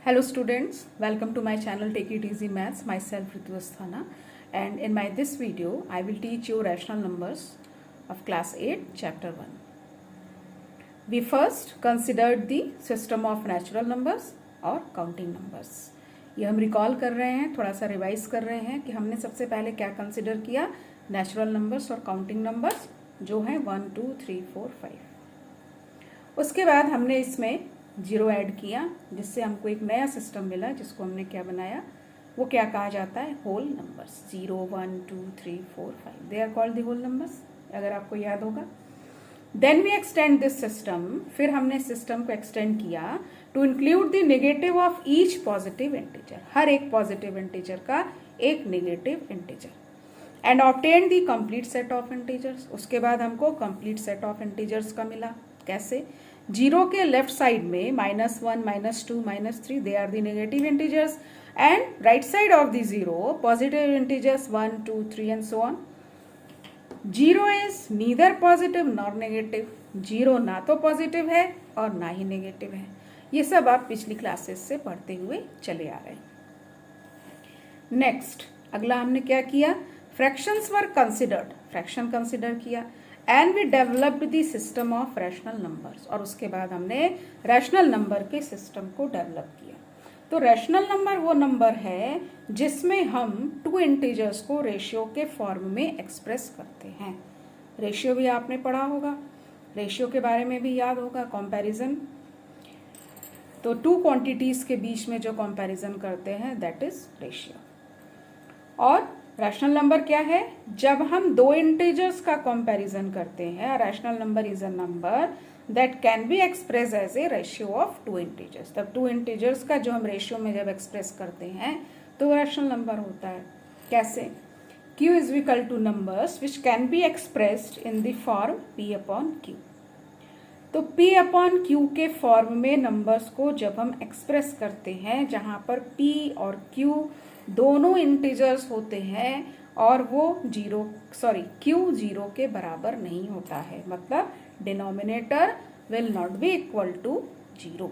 Hello students, welcome to my channel Take It Easy Maths. Myself Ritu Asthana, and in this video I will teach you rational numbers of class 8 chapter 1. We first considered the system of natural numbers और counting numbers. ये हम recall कर रहे हैं, थोड़ा सा revise कर रहे हैं कि हमने सबसे पहले क्या कंसिडर किया, नेचुरल नंबर्स और काउंटिंग नंबर्स जो हैं 1, 2, 3, 4, 5. उसके बाद हमने इसमें जीरो ऐड किया जिससे हमको एक नया सिस्टम मिला जिसको हमने क्या बनाया, वो क्या कहा जाता है, whole numbers. 0, 1, 2, 3, 4, 5 they are called the whole numbers, अगर आपको याद होगा. Then we extend this system, फिर हमने सिस्टम को एक्सटेंड किया to include the negative of each positive integer, हर एक पॉजिटिव इंटीजर का एक negative integer, and obtain the complete set of integers. उसके बाद हमको कंप्लीट सेट ऑफ इंटीजर्स का मिला. कैसे? जीरो के लेफ्ट साइड में -1, -2, -3 they are the negative integers, and right side of the zero positive integers 1, 2, 3 and so on. Zero is neither positive nor negative, zero ना तो पॉजिटिव है और ना ही नेगेटिव है. ये सब आप पिछली क्लासेस से पढ़ते हुए चले आ रहे हैं. नेक्स्ट अगला हमने क्या किया, fractions were considered, fraction consider किया, and we developed the system of rational numbers, और उसके बाद हमने रैशनल नंबर के सिस्टम को डेवलप किया. तो रैशनल नंबर वो नंबर है जिसमें हम टू इंटीजर्स को रेशियो के फॉर्म में एक्सप्रेस करते हैं. रेशियो भी आपने पढ़ा होगा, रेशियो के बारे में भी याद होगा, कंपैरिजन. तो टू क्वांटिटीज के बीच में जो कंपैरिजन करते हैं दैट इज रेशियो. और रैशनल नंबर क्या है, जब हम दो इंटीजर्स का कंपैरिजन करते हैं, rational number is a number that can be express as a ratio of two integers. तब टू इंटीजर्स का जो हम रेशियो में जब एक्सप्रेस करते हैं तो रैशनल नंबर होता है. कैसे? Q is equal two numbers which can be expressed in the form P upon Q. तो P अपॉन Q के फॉर्म में नंबर्स को जब हम एक्सप्रेस करते हैं, जहां पर P और Q दोनों इंटीजर्स होते हैं और वो Q 0 के बराबर नहीं होता है, मतलब denominator will not be equal to 0.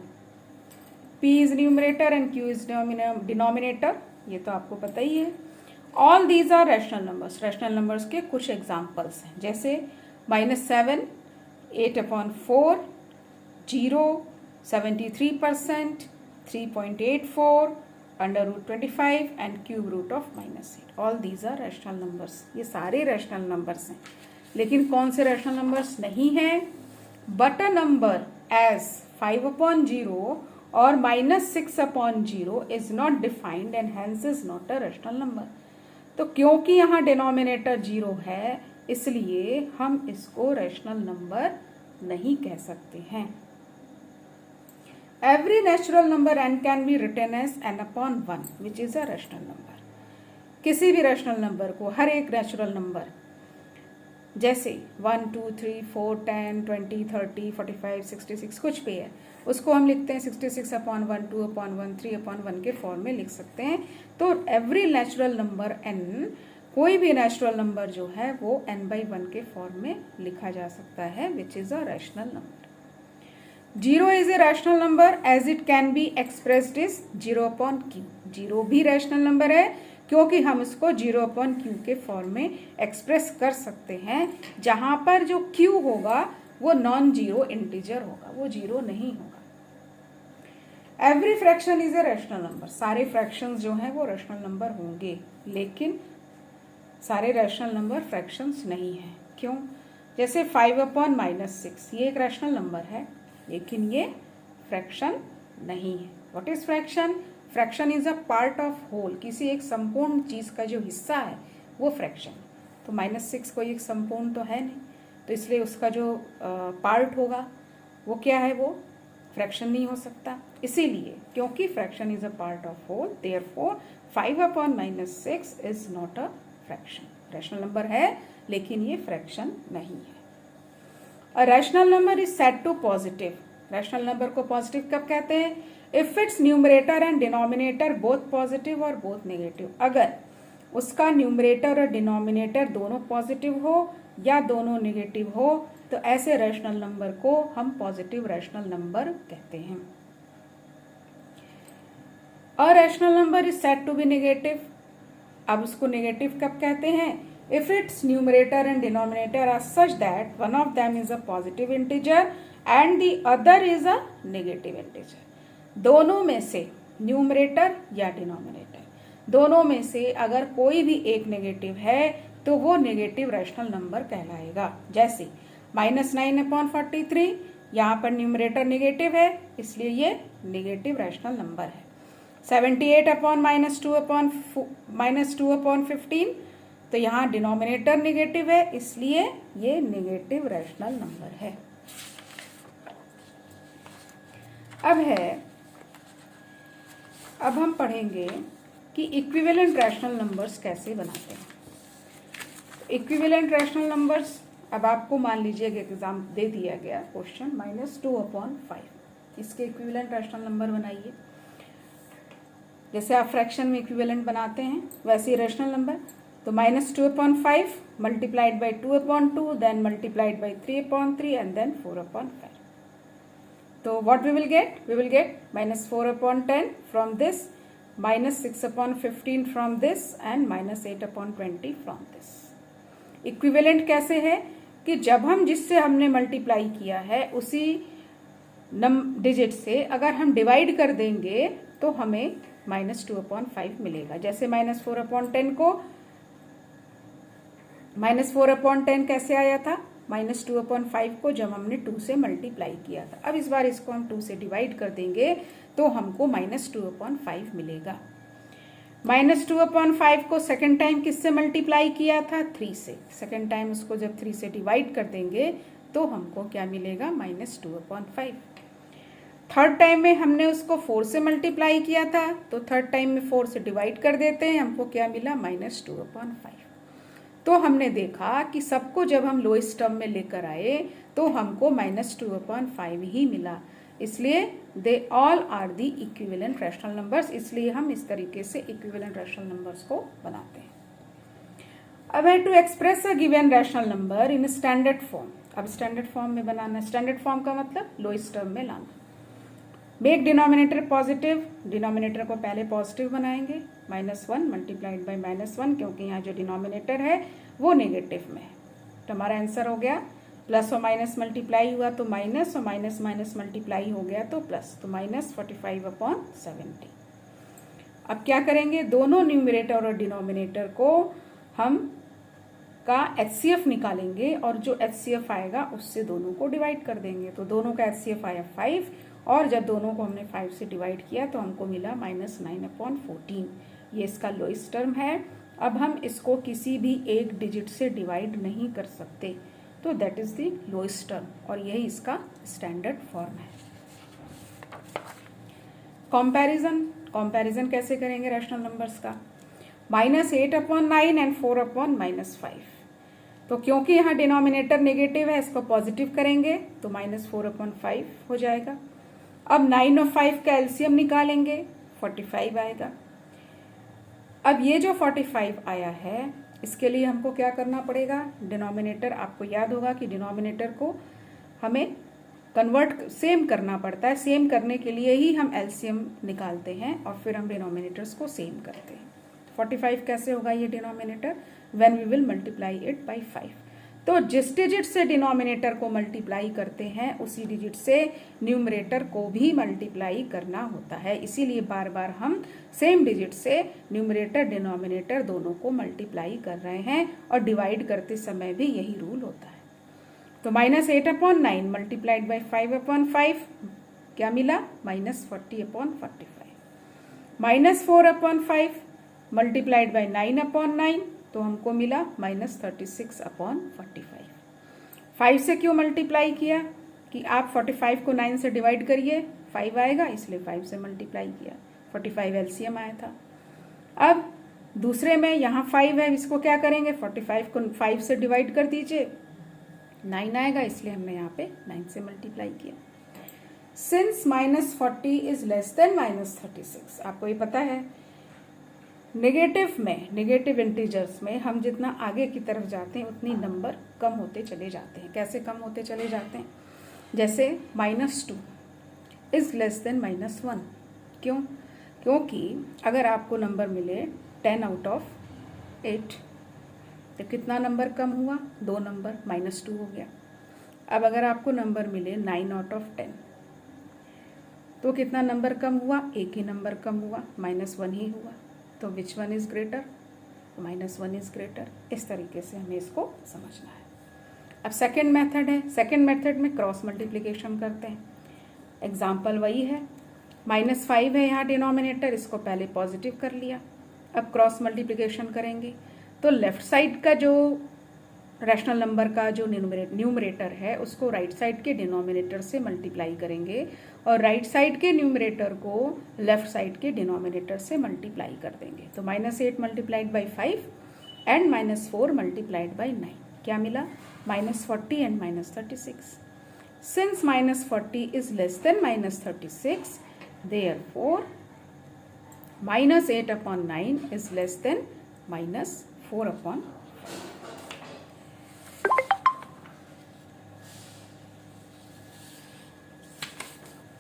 P is numerator and Q is denominator, ये तो आपको पता ही है. All these are rational numbers. Rational numbers के कुछ एग्जाम्पल्स हैं, जैसे -7, 8/4, 0, 73%, 3.84, √25 and cube root of -8. All these are rational numbers. ये सारे रैशनल नंबर्स हैं. लेकिन कौन से रैशनल नंबर्स नहीं हैं? बट अ नंबर एज 5/0 और -6/0 is not defined and hence is not a rational number. तो क्योंकि यहाँ डिनोमिनेटर 0 है, इसलिए हम इसको रैशनल नंबर नहीं कह सकते हैं. Every natural number n can be written as n/1 which is a rational number. किसी भी रैशनल नंबर को, हर एक नेचुरल नंबर जैसे 1, 2, 3, 4, 10, 20, 30, 45, 66 कुछ भी है, उसको हम लिखते हैं 66/1, 2/1, 3/1 के फॉर्म में लिख सकते हैं. तो एवरी नेचुरल नंबर n, कोई भी नेचुरल नंबर जो है वो n/1 के फॉर्म में लिखा जा सकता है which is a rational number. 0 is a rational number as it can be expressed is 0/Q. 0 भी रैशनल नंबर है क्योंकि हम इसको 0/Q के फॉर्म में एक्सप्रेस कर सकते हैं, जहां पर जो Q होगा वो नॉन जीरो इंटीजर होगा, वो जीरो नहीं होगा. Every fraction is a rational number. सारे फ्रैक्शंस जो हैं वो रैशनल नंबर होंगे, लेकिन सारे रैशनल नंबर फ्रैक्शंस नहीं हैं. क्यों? जैसे 5/-6 ये एक रैशनल नंबर है, लेकिन ये फ्रैक्शन नहीं है. What is fraction? Fraction is a part of whole. किसी एक संपूर्ण चीज का जो हिस्सा है वो फ्रैक्शन. तो -6 कोई एक संपूर्ण तो है नहीं, तो इसलिए उसका जो पार्ट होगा वो क्या है, वो फ्रैक्शन नहीं हो सकता. इसीलिए क्योंकि fraction is a part of whole, therefore 5/-6 is not a fraction. Rational number है लेकिन ये फ्रैक्शन नहीं है. A rational number is set to positive. Rational number को पॉजिटिव कब कहते हैं? If its numerator and denominator both positive और बोथ नेगेटिव. अगर उसका न्यूमरेटर और डिनोमिनेटर दोनों पॉजिटिव हो या दोनों नेगेटिव हो, तो ऐसे रैशनल नंबर को हम पॉजिटिव रैशनल नंबर कहते हैं. A rational number is said to be negative. अब उसको नेगेटिव कब कहते हैं? If its numerator and denominator are such that one of them is a positive integer and the other is a negative integer. दोनों में से, numerator या denominator, दोनों में से अगर कोई भी एक नेगेटिव है तो वो नेगेटिव रैशनल नंबर कहलाएगा। जैसे -9/43, यहाँ पर न्यूमरेटर नेगेटिव है इसलिए ये नेगेटिव रैशनल नंबर है। 78/-2/15, तो यहाँ डिनोमिनेटर नेगेटिव है इसलिए ये नेगेटिव रैशनल नंबर है। अब हम पढ़ेंगे कि इक्विवेलेंट रैशनल नंबर्स कैसे बनाते हैं। इक्विवेलेंट रैशनल नंबर्स, अब आपको मान लीजिए एग्जाम दे दिया गया क्वेश्चन -2/5, इसके इक्विवेलेंट रैशनल नंबर बनाइए। जैसे आप फ्रैक्शन में इक्विवेलेंट बनाते हैं वैसे ही रैशनल नंबर, तो -2/5 multiplied by 2/2, then multiplied by 3/3 and then 4/5। तो what we will get? We will get -4/10 from this, -6/15 from this and -8/20 from this. Equivalent कैसे है कि जब हम जिससे हमने मल्टीप्लाई किया है उसी डिजिट से अगर हम डिवाइड कर देंगे तो हमें -2/5 मिलेगा। जैसे -4/10 को, -4/10 कैसे आया था? -2/5 को जब हमने 2 से मल्टीप्लाई किया था। अब इस बार इसको हम 2 से डिवाइड कर देंगे तो हमको -2/5 मिलेगा। -2/5 को सेकेंड टाइम किससे मल्टीप्लाई किया था? 3 से। सेकेंड टाइम उसको जब 3 से डिवाइड कर देंगे तो हमको क्या मिलेगा? -2/5। थर्ड टाइम में हमने उसको 4 से मल्टीप्लाई किया था, तो थर्ड टाइम में 4 से डिवाइड कर देते हैं, हमको क्या मिला? -2/5। तो हमने देखा कि सबको जब हम लोएस्ट टर्म में लेकर आए तो हमको -2/5 ही मिला, इसलिए they all are the equivalent rational numbers. इसलिए हम इस तरीके से इक्विवेलेंट रैशनल नंबर्स को बनाते हैं। अब है to express a given rational number in standard form. अब स्टैंडर्ड फॉर्म में बनाना, स्टैंडर्ड फॉर्म का मतलब लोएस्ट टर्म में लाना। मेक डिनोमिनेटर पॉजिटिव, डिनोमिनेटर को पहले पॉजिटिव बनाएंगे, -1 मल्टीप्लाइड बाई -1, क्योंकि यहाँ जो डिनोमिनेटर है वो नेगेटिव में है। तो हमारा आंसर हो गया, प्लस और माइनस मल्टीप्लाई हुआ तो माइनस, और माइनस माइनस मल्टीप्लाई हो गया तो प्लस, तो -45/70। अब क्या करेंगे? दोनों न्यूमरेटर और डिनोमिनेटर को हम का HCF निकालेंगे और जो HCF आएगा उससे दोनों को डिवाइड कर देंगे। तो दोनों का HCF आया 5, और जब दोनों को हमने 5 से डिवाइड किया तो हमको मिला -9/14। ये इसका लोएस्ट टर्म है। अब हम इसको किसी भी एक डिजिट से डिवाइड नहीं कर सकते, तो that is the lowest term, और यही इसका स्टैंडर्ड फॉर्म है। कंपैरिजन कैसे करेंगे रैशनल नंबर्स का? -8/9 एंड 4/-5। तो क्योंकि यहाँ डिनोमिनेटर नेगेटिव है इसको पॉजिटिव करेंगे तो -4/5 हो जाएगा। अब 9 और 5 का एलसीएम निकालेंगे, 45 आएगा। अब ये जो 45 आया है इसके लिए हमको क्या करना पड़ेगा? डिनोमिनेटर, आपको याद होगा कि डिनोमिनेटर को हमें कन्वर्ट सेम करना पड़ता है। सेम करने के लिए ही हम एलसीएम निकालते हैं और फिर हम डिनोमिनेटर्स को सेम करते हैं। 45 कैसे होगा ये denominator? When we will multiply it by 5। तो जिस डिजिट से डिनोमिनेटर को मल्टीप्लाई करते हैं उसी डिजिट से न्यूमरेटर को भी मल्टीप्लाई करना होता है। इसीलिए बार बार हम सेम डिजिट से न्यूमरेटर डिनोमिनेटर दोनों को मल्टीप्लाई कर रहे हैं, और डिवाइड करते समय भी यही रूल होता है। तो -8/9 मल्टीप्लाइड बाई 5/5 क्या मिला? -40/45। -4/5 मल्टीप्लाइड बाई 9/9 तो हमको मिला -36/45। 5 से क्यों मल्टीप्लाई किया? कि आप 45 को 9 से डिवाइड करिए, 5 आएगा, इसलिए 5 से मल्टीप्लाई किया। 45 एलसीएम आया था। अब दूसरे में यहाँ 5 है, इसको क्या करेंगे? 45 को 5 से डिवाइड कर दीजिए, 9 आएगा, इसलिए हमने यहाँ पे 9 से मल्टीप्लाई किया। सिंस -40 इज लेस देन -36, आपको ये पता है नेगेटिव में, नेगेटिव इंटीजर्स में हम जितना आगे की तरफ जाते हैं उतनी नंबर कम होते चले जाते हैं। कैसे कम होते चले जाते हैं? जैसे -2 इज लेस देन -1। क्यों? क्योंकि अगर आपको नंबर मिले 10 आउट ऑफ 8 तो कितना नंबर कम हुआ, 2 नंबर, -2 हो गया। अब अगर आपको नंबर मिले 9 आउट ऑफ 10 तो कितना नंबर कम हुआ, एक ही नंबर कम हुआ, -1 ही हुआ। तो which one is greater, -1 is greater. इस तरीके से हमें इसको समझना है। अब सेकेंड मेथड है, सेकेंड मेथड में क्रॉस मल्टीप्लिकेशन करते हैं। एग्जाम्पल वही है, -5 है यहाँ डिनोमिनेटर, इसको पहले पॉजिटिव कर लिया। अब क्रॉस मल्टीप्लिकेशन करेंगे तो लेफ्ट साइड का जो रैशनल नंबर का जो न्यूमरेटर है उसको राइट साइड के डिनोमिनेटर से मल्टीप्लाई करेंगे और राइट साइड के न्यूमरेटर को लेफ्ट साइड के डिनोमिनेटर से मल्टीप्लाई कर देंगे। तो -8 multiplied by 5 and -4 multiplied by 9 क्या मिला, -40 and -36। Since -40 is less than -36 therefore -8 upon 9 is less than -4 upon 5।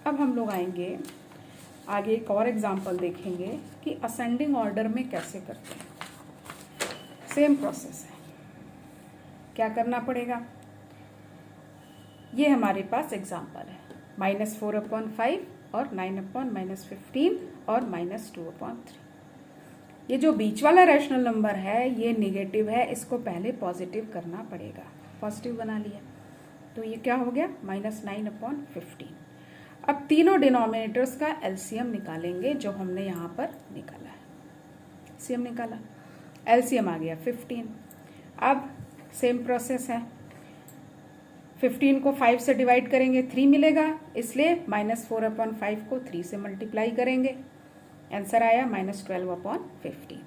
अब हम लोग आएंगे आगे, एक और एग्जांपल देखेंगे कि असेंडिंग ऑर्डर में कैसे करते हैं। सेम प्रोसेस है, क्या करना पड़ेगा, ये हमारे पास एग्जांपल है, -4 upon 5 और 9 upon -15 और -2 upon 3। ये जो बीच वाला रैशनल नंबर है ये नेगेटिव है, इसको पहले पॉजिटिव करना पड़ेगा। पॉजिटिव बना लिया तो ये क्या हो गया, -9 upon 15। अब तीनों डिनोमिनेटर्स का एलसीएम निकालेंगे जो हमने यहाँ पर निकाला है। एलसीएम निकाला, एलसीएम आ गया 15। अब सेम प्रोसेस है, 15 को 5 से डिवाइड करेंगे 3 मिलेगा, इसलिए -4 upon 5 को 3 से मल्टीप्लाई करेंगे, आंसर आया -12 upon 15।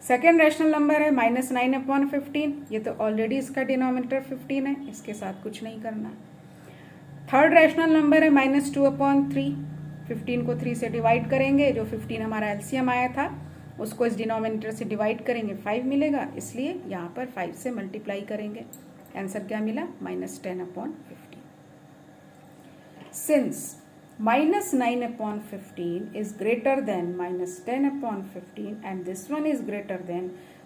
सेकेंड रैशनल नंबर है -9 upon 15, ये तो ऑलरेडी इसका डिनोमिनेटर 15 है, इसके साथ कुछ नहीं करना। थर्ड रैशनल नंबर है -2 upon 3, 15 को 3 से डिवाइड करेंगे, जो 15 हमारा एलसीएम आया था उसको इस डिनोमिनेटर से डिवाइड करेंगे 5 मिलेगा, इसलिए यहाँ पर 5 से मल्टीप्लाई करेंगे, आंसर क्या मिला, -10 upon 15। Since -9 upon 15 is greater than -10 upon 15 and this one is greater than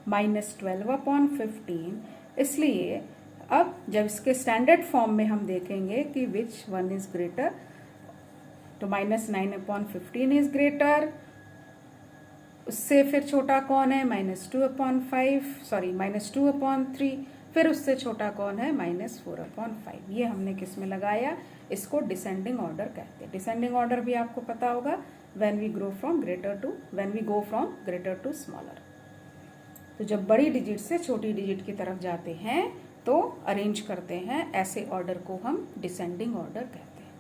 -12 upon 15, इसलिए अब जब इसके स्टैंडर्ड फॉर्म में हम देखेंगे कि विच वन इज ग्रेटर, तो -9 upon 15 इज ग्रेटर, उससे फिर छोटा कौन है, -2 upon 5, सॉरी -2 upon 3, फिर उससे छोटा कौन है, -4 upon 5। ये हमने किस में लगाया, इसको डिसेंडिंग ऑर्डर कहते हैं। डिसेंडिंग ऑर्डर भी आपको पता होगा, when we go from greater to smaller. तो जब बड़ी डिजिट से छोटी डिजिट की तरफ जाते हैं तो अरेंज करते हैं, ऐसे ऑर्डर को हम डिसेंडिंग ऑर्डर कहते हैं।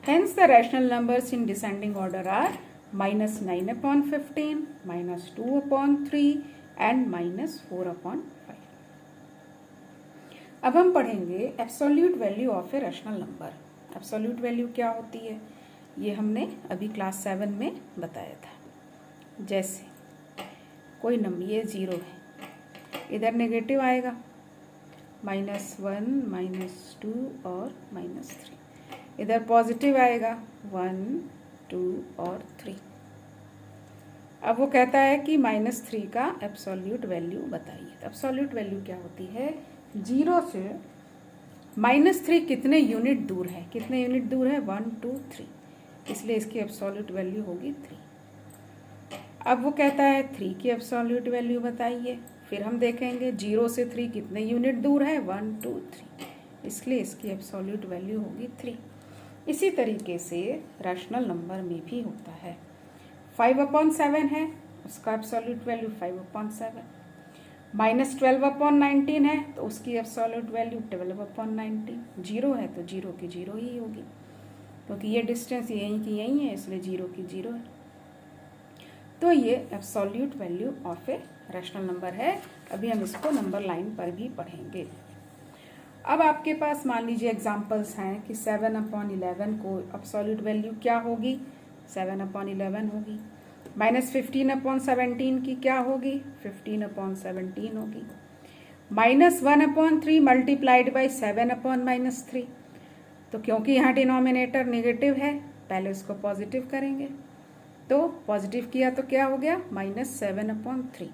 Hence the rational numbers in descending order are -9 upon 15, -2 upon 3 and -4 upon 5। अब हम पढ़ेंगे absolute value of a rational number. Absolute value क्या होती है, ये हमने अभी क्लास 7 में बताया था। जैसे कोई नंबर, ये 0 है, इधर नेगेटिव आएगा, -1, -2 और -3, इधर पॉजिटिव आएगा 1, 2 और 3। अब वो कहता है कि -3 का एब्सोल्यूट वैल्यू बताइए। तो एब्सोल्यूट वैल्यू क्या होती है, 0 से -3 कितने यूनिट दूर है, कितने यूनिट दूर है, 1, 2, 3, इसलिए इसकी एब्सोल्यूट वैल्यू होगी 3। अब वो कहता है 3 की एब्सोल्यूट वैल्यू बताइए, फिर हम देखेंगे 0 से 3 कितने यूनिट दूर है, 1, 2, 3, इसलिए इसकी एब्सोल्यूट वैल्यू होगी 3। इसी तरीके से रैशनल नंबर में भी होता है, 5 upon 7 है, उसका एब्सोल्यूट वैल्यू 5 upon 7, -12 upon 19 है तो उसकी एब्सोल्यूट वैल्यू 12 upon 19, 0 है तो 0 की 0 ही होगी, क्योंकि ये डिस्टेंस यहीं की यहीं है, इसलिए 0 की 0 है। तो ये absolute value of a rational number है। अभी हम इसको नंबर लाइन पर भी पढ़ेंगे। अब आपके पास मान लीजिए एग्जांपल्स हैं कि 7 upon 11 को एब्सोल्यूट वैल्यू क्या होगी, 7 upon 11 होगी। -15 upon 17 की क्या होगी, 15 upon 17 होगी। -1 upon 3 मल्टीप्लाइड बाई 7 upon -3, तो क्योंकि यहाँ डिनोमिनेटर नेगेटिव है पहले उसको पॉजिटिव करेंगे, तो पॉजिटिव किया तो क्या हो गया -7/3।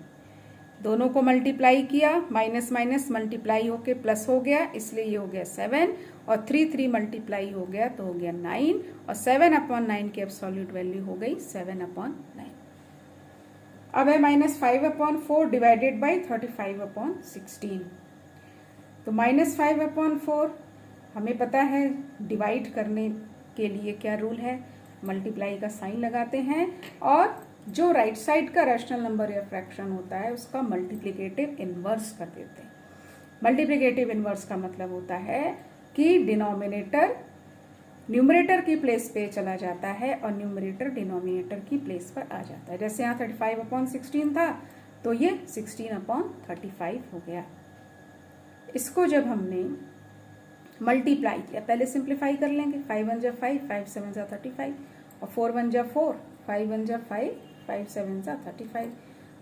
दोनों को मल्टीप्लाई किया, माइनस माइनस मल्टीप्लाई होके प्लस हो गया, इसलिए ये हो गया 7 और 3 मल्टीप्लाई हो गया तो हो गया 9 और 7/9 की एब्सोल्यूट वैल्यू हो गई 7/9। अब है -5/4 डिवाइडेड बाई 35/16। तो -5/4 हमें पता है डिवाइड करने के लिए क्या रूल है, मल्टीप्लाई का साइन लगाते हैं और जो राइट साइड का रैशनल नंबर या फ्रैक्शन होता है उसका मल्टीप्लिकेटिव इन्वर्स कर देते हैं। मल्टीप्लिकेटिव इन्वर्स का मतलब होता है कि डिनोमिनेटर न्यूमरेटर की प्लेस पे चला जाता है और न्यूमरेटर डिनोमिनेटर की प्लेस पर आ जाता है। जैसे यहाँ 35/16 था तो ये 16/35 हो गया। इसको जब हमने मल्टीप्लाई किया, पहले सिंप्लीफाई कर लेंगे, 5 1 जा 5, 5 7 जा 35 और 4 1 जा 4, 5 1 जा 5, 5 7 जा 35,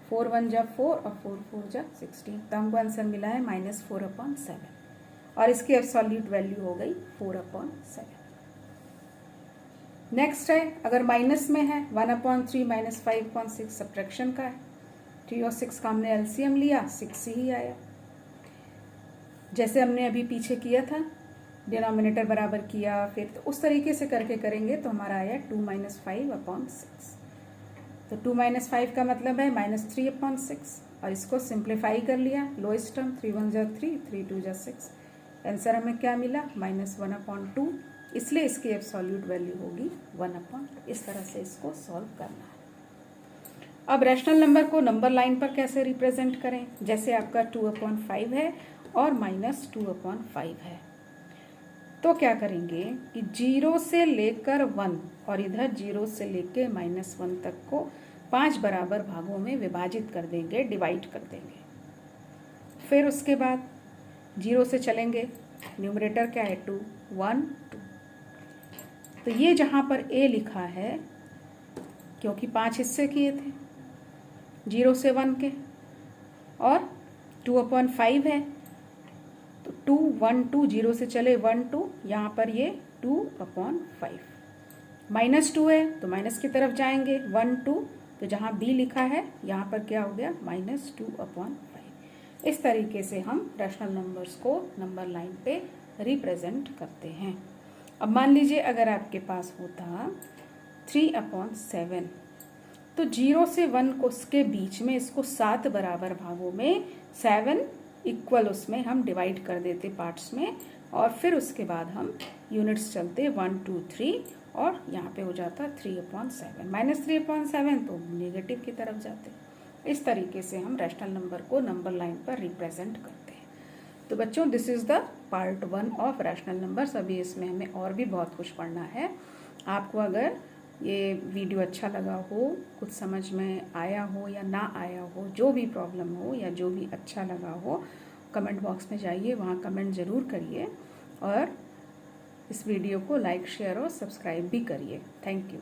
4 1 जा 4 और 4 4 जा 16। तो हमको आंसर मिला है -4/7 और इसकी एब्सोल्यूट वैल्यू हो गई 4/7। नेक्स्ट है, अगर माइनस में है 1/3 -5/6 सब्ट्रैक्शन का है। 3 और 6 का हमने एलसीएम लिया, 6 ही आया। जैसे हमने अभी पीछे किया था, डिनोमिनेटर बराबर किया, फिर तो उस तरीके से करके करेंगे तो हमारा आया 2 - 5/6। तो 2 - 5 का मतलब है -3/6 और इसको सिंप्लीफाई कर लिया, लोएस्ट टर्म 3 1 जा 3, 3 2 जा 6। आंसर हमें क्या मिला -1/2, इसलिए इसकी एब्सोल्यूट वैल्यू होगी 1/2। इस तरह से इसको सॉल्व करना है। अब रैशनल नंबर को नंबर लाइन पर कैसे रिप्रेजेंट करें, जैसे आपका 2/5 है और -2/5 है, तो क्या करेंगे कि 0 से लेकर 1 और इधर 0 से लेकर -1 तक को 5 बराबर भागों में विभाजित कर देंगे, डिवाइड कर देंगे। फिर उसके बाद 0 से चलेंगे, न्यूमरेटर क्या है 2, 1 2। तो ये जहाँ पर a लिखा है, क्योंकि 5 हिस्से किए थे 0 से 1 के और 2/5 है तो 2 1 2, 0 से चले 1 2, यहाँ पर ये 2/5। -2 है तो माइनस की तरफ जाएंगे, 1 2, तो जहाँ b लिखा है यहाँ पर क्या हो गया -2/5। इस तरीके से हम रैशनल नंबर्स को नंबर लाइन पे रिप्रेजेंट करते हैं। अब मान लीजिए अगर आपके पास होता 3/7, तो 0 से 1 को उसके बीच में इसको 7 बराबर भागों में 7 इक्वल उसमें हम डिवाइड कर देते पार्ट्स में और फिर उसके बाद हम यूनिट्स चलते 1 2 3 और यहाँ पे हो जाता 3/7। -3/7 तो नेगेटिव की तरफ जाते। इस तरीके से हम रैशनल नंबर को नंबर लाइन पर रिप्रेजेंट करते हैं। तो बच्चों, this is the part 1 of rational numbers. अभी इसमें हमें और भी बहुत कुछ पढ़ना है। आपको अगर ये वीडियो अच्छा लगा हो, कुछ समझ में आया हो या ना आया हो, जो भी प्रॉब्लम हो या जो भी अच्छा लगा हो, कमेंट बॉक्स में जाइए, वहाँ कमेंट ज़रूर करिए और इस वीडियो को लाइक शेयर और सब्सक्राइब भी करिए। Thank you.